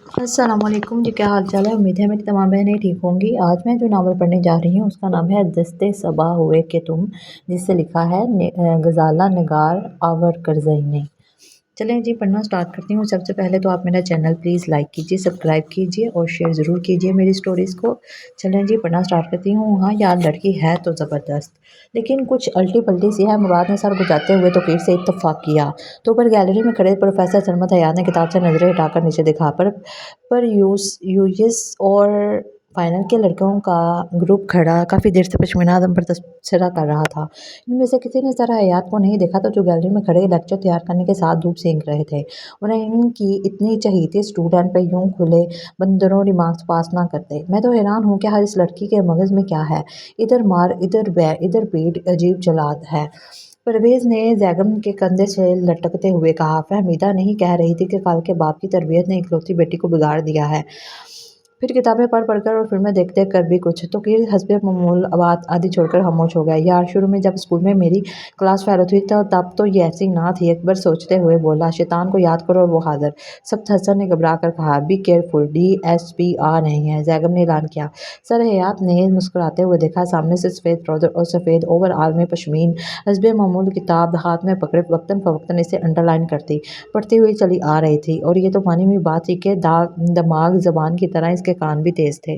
السلام علیکم جی، کیا حال چال ہے؟ امید ہے میری تمام بہنیں ٹھیک ہوں گی۔ آج میں جو ناول پڑھنے جا رہی ہوں اس کا نام ہے دستے صبا ہوئے کہ تم، جس سے لکھا ہے غزالہ نگار آور کرزئی نے۔ چلیں جی پڑھنا سٹارٹ کرتی ہوں۔ سب سے پہلے تو آپ میرا چینل پلیز لائک کیجیے، سبسکرائب کیجیے اور شیئر ضرور کیجیے میری سٹوریز کو۔ چلیں جی پڑھنا سٹارٹ کرتی ہوں۔ ہاں یار لڑکی ہے تو زبردست، لیکن کچھ الٹی پلٹی سی ہے۔ مراد نے سر گجاتے ہوئے توقیر سے اتفاق کیا تو اوپر گیلری میں کھڑے پروفیسر سلمت حیات نے کتاب سے نظریں ہٹا کر نیچے دیکھا۔ پر یویس اور فائنل کے لڑکوں کا گروپ کھڑا کافی دیر سے پشمینہ اعظم پر تبصرہ کر رہا تھا۔ ان میں سے کسی نے سر حیات کو نہیں دیکھا تھا جو گیلری میں کھڑے لیکچر تیار کرنے کے ساتھ دھوپ سینک رہے تھے۔ انہیں ان کی اتنی چہیتی اسٹوڈنٹ پہ یوں کھلے بندروں ریمارکس پاس نہ کرتے۔ میں تو حیران ہوں کہ ہر اس لڑکی کے مغز میں کیا ہے، ادھر مار ادھر پیٹ، عجیب جلاد ہے۔ پرویز نے زیگم کے کندھے سے لٹکتے ہوئے کہا، فہمیدہ نہیں کہہ رہی تھی کہ کل کے باپ کی تربیت نے اکلوتی بیٹی کو بگاڑ دیا ہے؟ پھر کتابیں پڑھ کر اور فلمیں دیکھ کر بھی کچھ۔ توقیر حسب معمول بات آدھی چھوڑ کر خاموش ہو گیا۔ یار شروع میں جب اسکول میں میری کلاس فیلو تھی تب تو یہ ایسی نہ تھی۔ اکبر سوچتے ہوئے بولا، شیطان کو یاد کرو اور وہ حاضر۔ سبت حسن نے گھبرا کر کہا، be careful, D S P آ رہے ہیں۔ زیگم نے اعلان کیا۔ سر حیات نے مسکراتے ہوئے دیکھا۔ سامنے سے سفید ٹراؤزر اور سفید اوور آل میں پشمین حسب معمول کتاب ہاتھ میں پکڑے وقتاً فوقتاً اسے انڈر لائن کرتی پڑھتی ہوئی چلی آ رہی تھی، اور یہ تو مانی ہوئی بات تھی کہ دماغ زبان کی طرح اس کے کان بھی تیز تھے۔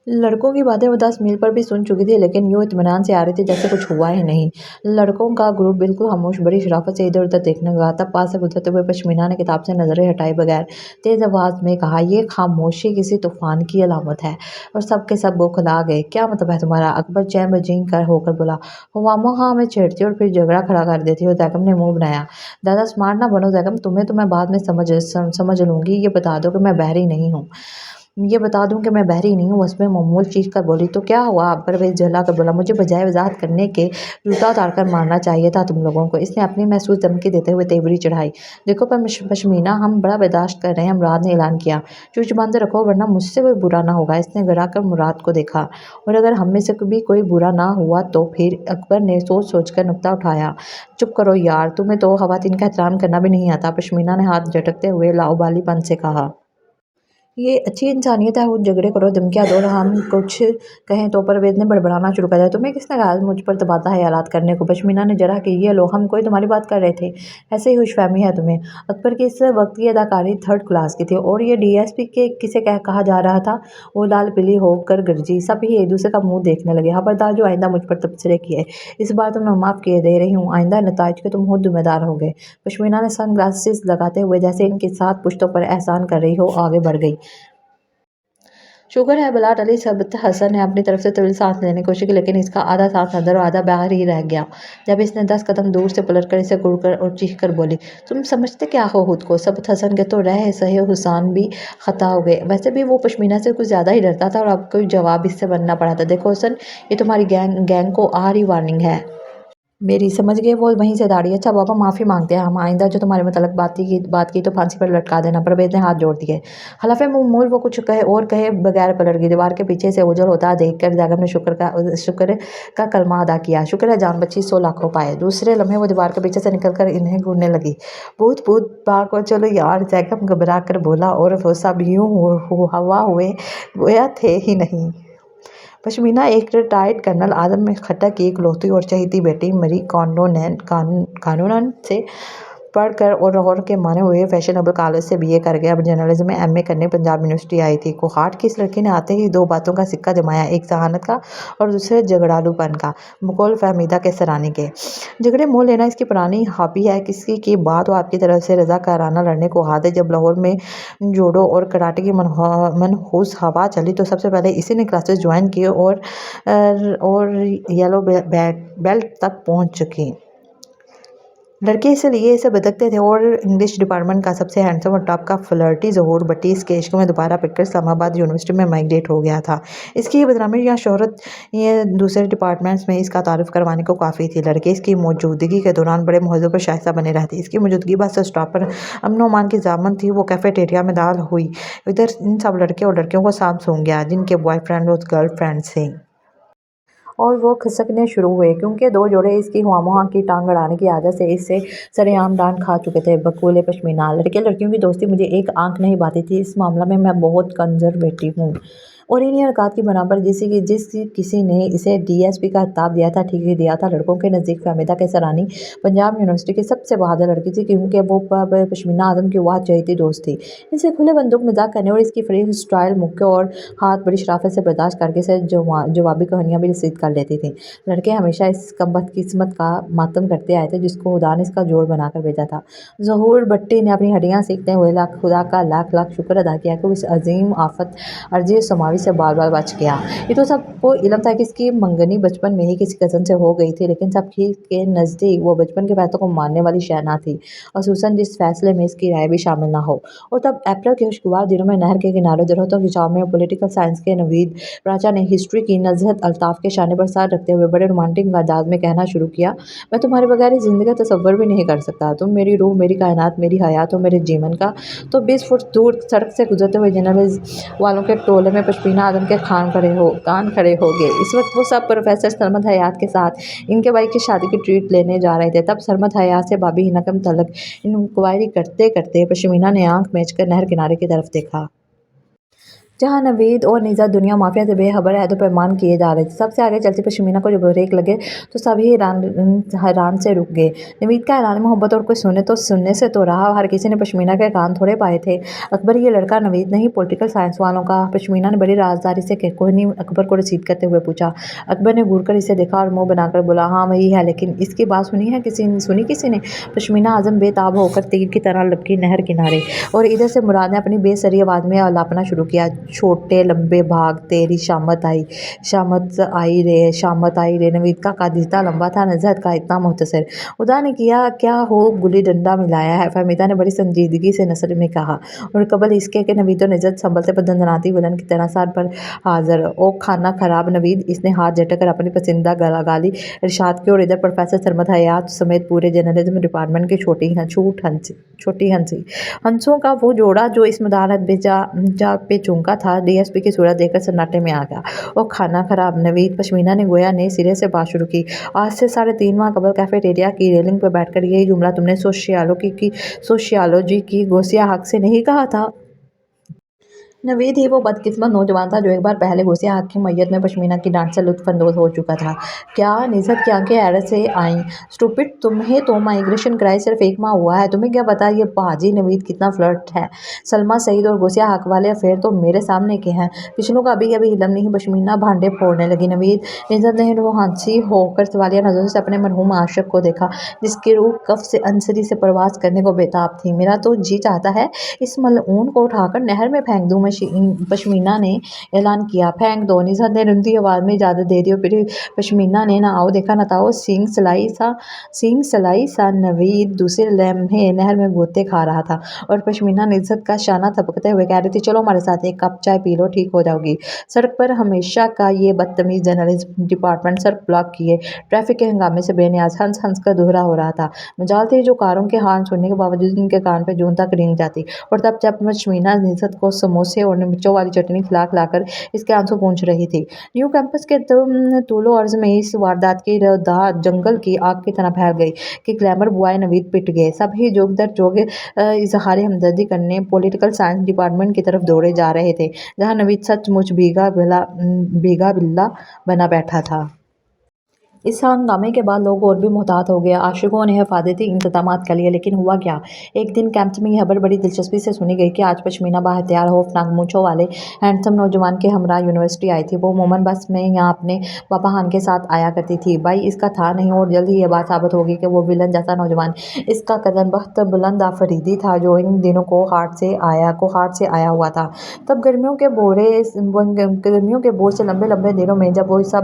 لڑکوں کی باتیں وہ 10 میل پر بھی سن چکی تھی، لیکن یوں اطمینان سے آ رہی تھی جیسے کچھ ہوا ہی نہیں۔ لڑکوں کا گروپ بالکل خاموش بڑی شرافت سے ادھر ادھر دیکھنے لگا۔ تب پاس سے گزرتے ہوئے پشمینہ نے کتاب سے نظریں ہٹائے بغیر تیز آواز میں کہا، یہ خاموشی کسی طوفان کی علامت ہے۔ اور سب کے سب بوکھلا گئے۔ کیا مطلب ہے تمہارا؟ اکبر چین بجنگ ہو کر بولا، ہوا خواہ ہمیں چھیڑتی اور پھر جھگڑا کھڑا کر دیتی ہو۔ زیگم نے منہ بنایا، زیادہ سمارٹ نہ بنو زیگم، تمہیں تو میں بعد میں سمجھ لوں گی۔ یہ بتا دوں کہ میں بحری نہیں ہوں۔ حسب معمول چیخ کر بولی، تو کیا ہوا؟ پرویز جھلا کر بولا، مجھے بجائے وضاحت کرنے کے جوتا اتار کر مارنا چاہیے تھا تم لوگوں کو۔ اس نے اپنی محسوس دھمکی دیتے ہوئے تیوری چڑھائی۔ دیکھو پشمینہ، ہم بڑا برداشت کر رہے ہیں، مراد نے اعلان کیا۔ چونچ بند رکھو ورنہ مجھ سے کوئی برا نہ ہوگا۔ اس نے گھڑا کر مراد کو دیکھا، اور اگر ہم میں سے بھی کوئی برا نہ ہوا تو پھر؟ اکبر نے سوچ کر نکتہ اٹھایا۔ چپ کرو یار، تمہیں تو خواتین کا احترام کرنا بھی نہیں آتا، پشمینہ نے ہاتھ جھٹکتے ہوئے لاؤبالی پن سے کہا۔ یہ اچھی انسانیت ہے، خود جھگڑے کرو، دھمکیاں دو، اور ہم کچھ کہیں تو پرویز نے بڑبڑانا شروع کر دیا۔ تمہیں کس نے کہا مجھ پر تبادلہ خیالات کرنے کو؟ پشمینہ نے جرح کہ یہ لوگ ہم کوئی تمہاری بات کر رہے تھے، ایسے ہی ہوش فہمی ہے تمہیں؟ اکبر کی اس وقت کی اداکاری 3rd کلاس کی تھی۔ اور یہ ڈی ایس پی کسے کہا جا رہا تھا؟ وہ لال پلی ہو کر گرجی۔ سب ہی ایک دوسرے کا منہ دیکھنے لگے۔ خبردار جو آئندہ مجھ پر تبصرے کیے، اس بار تو میں معاف کیے دے رہی ہوں، آئندہ نتائج کے تم خود ذمہ دار ہوگے۔ پشمینہ نے سن گلاسز لگاتے ہوئے جیسے ان کی 7 پشتوں پر احسان کر رہی ہو آگے بڑھ گئی۔ شکر ہے بلا ٹلی۔ سبت حسن نے اپنی طرف سے طویل سانس لینے کی کوشش کی، لیکن اس کا آدھا سانس اندر اور آدھا باہر ہی رہ گیا جب اس نے 10 قدم دور سے پلٹ کر اسے گڑ کر اور چیخ کر بولی، تم سمجھتے کیا ہو خود کو؟ سبت حسن کے تو رہ سہے حسان بھی خطا ہو گئے۔ ویسے بھی وہ پشمینہ سے کچھ زیادہ ہی ڈرتا تھا، اور اب کوئی جواب اس سے بننا پڑا تھا۔ دیکھو حسن، یہ تمہاری گینگ کو آخری وارننگ ہے۔ میری سمجھ گئے؟ وہ وہیں سے داڑھی۔ اچھا بابا، معافی مانگتے ہیں ہم، آئندہ جو تمہارے متعلق بات کی تو پھانسی پر لٹکا دینا۔ پرویز نے ہاتھ جوڑ دیے۔ خلاف معمول وہ کچھ کہے بغیر پلٹ گئی۔ دیوار کے پیچھے سے اوجھل ہوتا دیکھ کر زیگم نے شکر کا کلمہ ادا کیا۔ شکر ہے جان بچی، 100 لاکھوں پائے۔ دوسرے لمحے وہ دیوار کے پیچھے سے نکل کر انہیں ڈھونڈنے لگی۔ بھوت پاک ہو چلو یار، زیگم گھبرا کر بولا، اور وہ سب یوں ہوا ہوئے گویا تھے ہی نہیں۔ پشمینہ ایک ریٹائرڈ کرنل اعظم خٹک کی اکلوتی اور چہیتی بیٹی مری کانونن سے پڑھ کر اور لاہور کے مانے ہوئے فیشنیبل کالج سے BA کر کے اب جرنلزم میں MA کرنے پنجاب یونیورسٹی آئی تھی۔ کوہاٹ کی اس لڑکی نے آتے ہی 2 باتوں کا سکہ جمایا، ایک ذہانت کا اور دوسرے جھگڑالو پن کا، بقول فہمیدہ کے سرانی کے۔ جھگڑے مول لینا اس کی پرانی ہابی ہے۔ کسی کی بات ہو آپ کی طرف سے رضاکارانہ لڑنے کو حاضر۔ جب لاہور میں جوڈو اور کراٹے کی منحوس ہوا چلی تو سب سے پہلے اسی نے کلاسز جوائن کی اور یلو بیلٹ تک پہنچ چکی۔ لڑکے اس لیے اسے بدکتے تھے، اور انگلش ڈپارٹمنٹ کا سب سے ہینڈسم اور ٹاپ کا فلرٹی ظہور بٹی اس کے عشق میں دوبارہ پٹ کر اسلام آباد یونیورسٹی میں مائگریٹ ہو گیا تھا۔ اس کی یہ بدنامی یا شہرت یہ دوسرے ڈپارٹمنٹس میں اس کا تعارف کروانے کو کافی تھی۔ لڑکے اس کی موجودگی کے دوران بڑے مہذب اور شائستہ بنے رہتے۔ اس کی موجودگی بس اسٹاپ پر امن و امان کی ضمانت تھی۔ وہ کیفیٹیریا میں داخل ہوئی، ادھر ان سب لڑکے اور لڑکیوں کو سامنے سونگ گیا جن کے بوائے فرینڈ اور گرل فرینڈز تھے۔ اور وہ کھسکنے شروع ہوئے کیونکہ دو جوڑے اس کی ہواں کی ٹانگ اڑانے کی عادت سے اس سے سرے عام ڈانٹ کھا چکے تھے۔ بقول پشمینہ لڑکے لڑکیوں کی دوستی مجھے ایک آنکھ نہیں بھاتی تھی، اس معاملہ میں بہت کنزرویٹو ہوں اور انہی حرکات کی بنا پر جس کسی نے اسے ڈی ایس پی کا خطاب دیا تھا ٹھیک ہی دیا تھا۔ لڑکوں کے نزدیک فہمیدہ کیسرانی پنجاب یونیورسٹی کی سب سے بہادر لڑکی تھی کیونکہ وہ پشمینہ اعظم کی واہ چہیتی دوست تھی۔ اسے کھلے بندوق مذاق کرنے اور اس کی فری اسٹائل مکے اور ہاتھ بڑی شرافت سے برداشت کر کے اسے جوابی کہانیاں بھی رسید کر لیتی تھی۔ لڑکے ہمیشہ اس کم بخت قسمت کا ماتم کرتے آئے تھے جس کو خدا نے اس کا جوڑ بنا کر بھیجا تھا۔ ظہور بھٹی نے اپنی ہڈیاں سیکتے ہوئے خدا کا لاکھ لاکھ شکر ادا کیا کہ وہ اس عظیم آفت ارضی و سماوی سے بال بال بچ گیا۔ یہ تو سب کو علم تھا کہ اس کی منگنی بچپن میں ہی کسی کزن سے ہو گئی تھی، لیکن سب کے نزدیک وہ بچپن کے فیصلوں کو ماننے والی شے نہ تھی، خصوصاً جس فیصلے میں اس کی رائے بھی شامل نہ ہو۔ اور تب اپریل کے خوشگوار دنوں میں نہر کے کنارے درختوں کی چھاؤں میں پولیٹیکل سائنس کے نوید پراچا نے ہسٹری کی نزہت الطاف کے شانے پر سر رکھتے ہوئے بڑے رومانٹک انداز میں کہنا شروع کیا، میں تمہارے بغیر اس زندگی کا تصور بھی نہیں کر سکتا، تم میری روح، میری کائنات، میری حیات ہو، میرے جیون کا۔ تو 20 فٹ دور سڑک سے گزرتے ہوئے جنرل والوں کے ٹولے میں پشمینہ اعظم کے کان کھڑے ہو گئے۔ اس وقت وہ سب پروفیسر سرمد حیات کے ساتھ ان کے بھائی کی شادی کی ٹریٹ لینے جا رہے تھے۔ تب سرمد حیات سے بابی حنکم تلک انکوائری کرتے کرتے پشمینہ نے آنکھ میچ کر نہر کنارے کی طرف دیکھا، جہاں نوید اور نزہت دنیا مافیا سے بے خبر عہد و پیمان کیے جا رہے تھے۔ سب سے آگے چلتی پشمینہ کو جب بریک لگے تو سبھی حیران سے رک گئے۔ نوید کا اعلان محبت اور کوئی سننے سے تو رہا، ہر کسی نے پشمینہ کے کان تھوڑے پائے تھے۔ اکبر یہ لڑکا نوید نہیں، پولیٹیکل سائنس والوں کا؟ پشمینہ نے بڑی رازداری سے کوہنی اکبر کو رسید کرتے ہوئے پوچھا۔ اکبر نے گھور کر اسے دیکھا اور منہ بنا کر بولا، ہاں وہی ہے، لیکن اس کی بات سنی کسی نے؟ پشمینہ اعظم بے تاب ہو کر تیر کی طرح لپکی نہر کنارے، اور ادھر سے مراد نے اپنی بے سری آواز میں الاپنا شروع کیا، چھوٹے لمبے بھاگ، تیری شامت آئی رے۔ نوید کا قد جتنا لمبا تھا، نزہت کا اتنا مختصر۔ خدا نے کیا ہو گلی ڈنڈا ملایا ہے، فہمیدہ نے بڑی سنجیدگی سے نثر میں کہا، اور قبل اس کے کہ نوید و نزہت سنبھلتے دندناتی ولن کی طرح سر پر حاضر۔ او کھانا خراب نوید، اس نے ہاتھ جھٹک کر اپنی پسندیدہ گالی ارشاد کی، اور ادھر پروفیسر سرمد حیات سمیت پورے جرنلزم ڈپارٹمنٹ کی چھوٹی ہنسوں کا وہ جوڑا جو اس مداحنت پہ چونکا تھا، ڈی ایس پی کی صورت دیکھ کر سناٹے میں آ گیا۔ او کھانا خراب نوید، پشمینہ نے گویا نئے سرے سے بات شروع کی، آج سے 3.5 ماہ قبل کیفیٹیریا کی ریلنگ پہ بیٹھ کر یہی جملہ تم نے سوشیالوجی کی غوثیہ حق سے نہیں کہا تھا؟ نوید ہی وہ بدقسمت نوجوان تھا جو ایک بار پہلے غوثیہ حق کی میت میں پشمینہ کی ڈانٹ سے لطف اندوز ہو چکا تھا۔ کیا؟ نزہت کی آنکھیں حیرت سے آئیں۔ اسٹوپڈ، تمہیں تو مائگریشن کرائے صرف 1 ماہ ہوا ہے، تمہیں کیا پتا یہ پاجی نوید کتنا فلرٹ ہے؟ سلمیٰ سعید اور غوثیہ حق والے افیئر تو میرے سامنے کے ہیں، پچھلوں کا ابھی علم نہیں۔ پشمینہ بھانڈے پھوڑنے لگی۔ نوید، نزہت نے روحانسی ہو کر سوالیہ نظروں سے اپنے مرحوم عاشق کو دیکھا جس کی روح کف سے عنصری سے پرواز کرنے کو بےتاب تھی۔ میرا تو جی چاہتا ہے اس ملعون کو اٹھا کر نہر میں پھینک دوں، پشمینہ نے اعلان کیا۔ پھینک دو، نزہت نے رندی آواز میں اجازت دے دی، اور پھر پشمینہ نے نہ آؤ دیکھا نہ تاؤ، سینگ سلائی سا نوید دوسرے لمحے نہر میں غوطے کھا رہا تھا، اور پشمینہ نزہت کا شانہ تھپکتے ہوئے کہہ رہی تھی، چلو ہمارے ساتھ 1 کپ چائے پی لو، ٹھیک ہو جاؤ گی۔ سڑک پر ہمیشہ کا یہ بدتمیز جرنلزم ڈپارٹمنٹ سڑک بلاک کیے ٹریفک کے ہنگامے سے بے نیاز ہنس کر دہرا ہو رہا تھا۔ مجال تھی جو کاروں کے ہارن سننے کے باوجود ان کے کان پہ جون تک رینگ جاتی، اور تب جب پشمینہ نزہت کو سموسے اور مرچوں والی چٹنی کھلا کر اس کے آنسو پونچھ رہی تھی۔ نیو کیمپس کے طول و عرض میں اس واردات کی روداد جنگل کی آگ کی طرح پھیل گئی کہ گلیمر بوائے نوید پٹ گئے۔ سب ہی جوگ در جوگ اظہار ہمدردی کرنے پولیٹیکل سائنس ڈپارٹمنٹ کی طرف دوڑے جا رہے تھے، جہاں نوید سچ مچ بھیگا بلا بنا بیٹھا تھا۔ اس ہنگامے کے بعد لوگ اور بھی محتاط ہو گئے، عاشقوں نے حفاظتی انتظامات کر لیے، لیکن ہوا کیا؟ ایک دن کیمپس میں یہ خبر بڑی دلچسپی سے سنی گئی کہ آج پشمینہ بااختیار خوفناک مونچھوں والے ہینڈسم نوجوان کے ہمراہ یونیورسٹی آئی تھی۔ وہ عموماً بس میں یا اپنے پاپا خان کے ساتھ آیا کرتی تھی۔ بھائی اس کا تھا نہیں، اور جلد ہی یہ بات ثابت ہوگی کہ وہ ولن جیسا نوجوان اس کا کزن بخت بلند آفریدی تھا جو ان دنوں کوہاٹ سے آیا ہوا تھا۔ تب گرمیوں کے بور سے لمبے لمبے دنوں میں جب وہ سب